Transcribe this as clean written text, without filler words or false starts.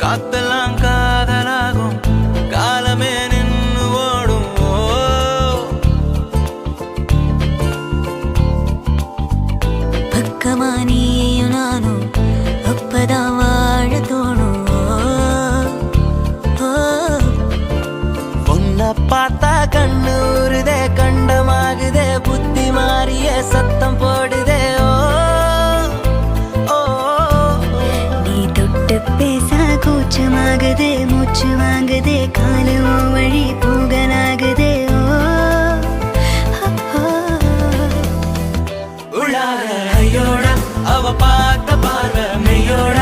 காத்தெல்லாம் காதலாகும் காலமே நின்னு ஓடும் பக்கமா நீயும் நானும் அப்பதான் வாழ தோணும் உன்னை பார்த்தா கண்ணு ஊறுதே கண்டமாகுதே புத்தி மாறிய சத்தம் போடுதே கூச்சமாகுதே மூச்சு வாங்குதே காலம் வழி போகலாகுதே உள்ளார ஐயோட அவ பார்த்த பார்வை மெய்யோட